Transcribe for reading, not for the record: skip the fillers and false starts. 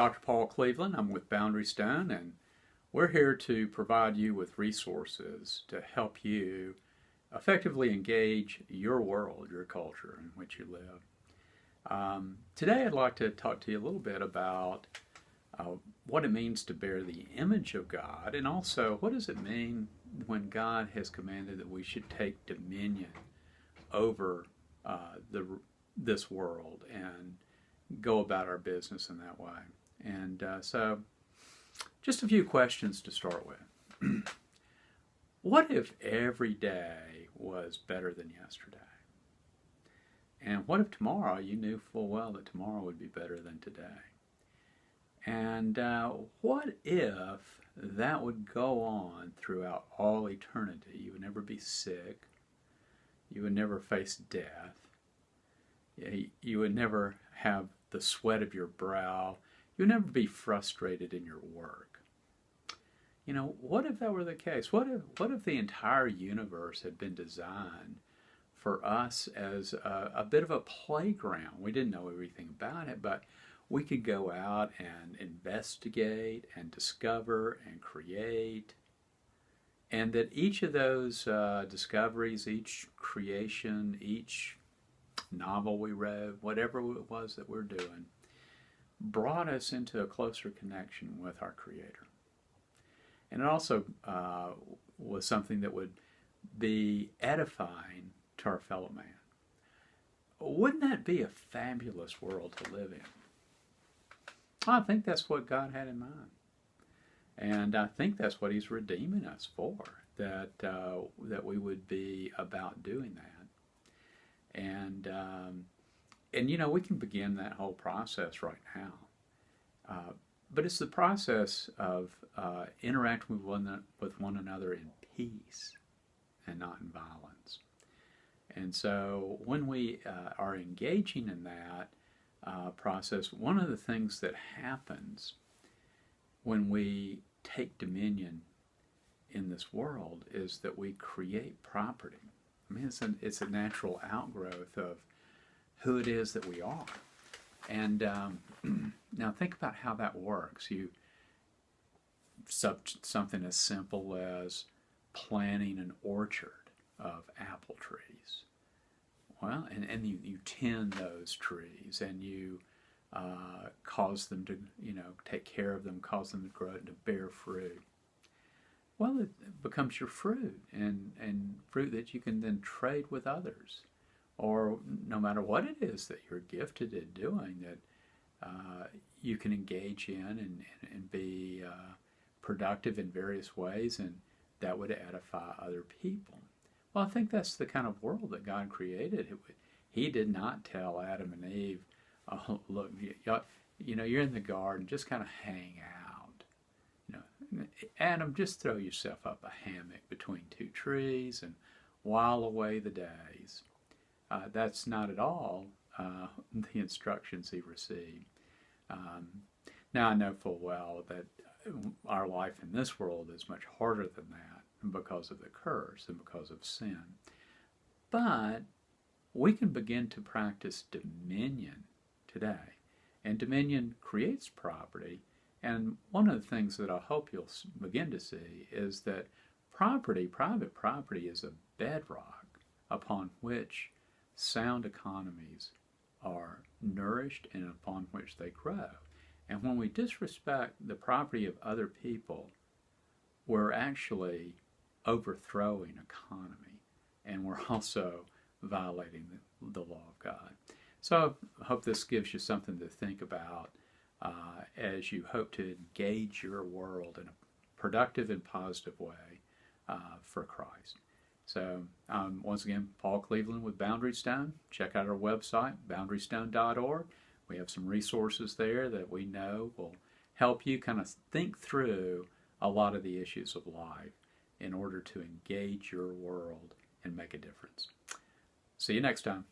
Dr. Paul Cleveland. I'm with Boundary Stone, and we're here to provide you with resources to help you effectively engage your world, your culture in which you live. Today, I'd like to talk to you a little bit about what it means to bear the image of God, and also what does it mean when God has commanded that we should take dominion over this world and go about our business in that way. And so just a few questions to start with. What if every day was better than yesterday? And what if tomorrow you knew full well that tomorrow would be better than today? And what if that would go on throughout all eternity? You would never be sick. You would never face death. You would never have the sweat of your brow. You would never be frustrated in your work. You know, what if that were the case? What if the entire universe had been designed for us as a bit of a playground? We didn't know everything about it, but we could go out and investigate and discover and create. And that each of those discoveries, each creation, each novel we read, whatever it was that we're doing, brought us into a closer connection with our Creator. And it also was something that would be edifying to our fellow man. Wouldn't that be a fabulous world to live in? I think that's what God had in mind. And I think that's what He's redeeming us for, that we would be about doing that. And you know, we can begin that whole process right now. But it's the process of interacting with one another in peace and not in violence. And so when we are engaging in that process, one of the things that happens when we take dominion in this world is that we create property. I mean, it's a natural outgrowth of who it is that we are. And now think about how that works. Something as simple as planting an orchard of apple trees. Well, and you tend those trees, and you cause them to, take care of them, cause them to grow and to bear fruit. Well, it becomes your fruit, and fruit that you can then trade with others. Or no matter what it is that you're gifted at doing, that you can engage in and be productive in various ways, and that would edify other people. Well, I think that's the kind of world that God created. He did not tell Adam and Eve, oh, look, you're in the garden, just kind of hang out. Adam, just throw yourself up a hammock between two trees and while away the days. That's not at all the instructions he received. Now I know full well that our life in this world is much harder than that because of the curse and because of sin. But we can begin to practice dominion today. And dominion creates property. And one of the things that I hope you'll begin to see is that private property, is a bedrock upon which sound economies are nourished and upon which they grow. And when we disrespect the property of other people, we're actually overthrowing economy, and we're also violating the law of God. So I hope this gives you something to think about as you hope to engage your world in a productive and positive way for Christ. So once again, Paul Cleveland with Boundary Stone. Check out our website, boundarystone.org. We have some resources there that we know will help you kind of think through a lot of the issues of life in order to engage your world and make a difference. See you next time.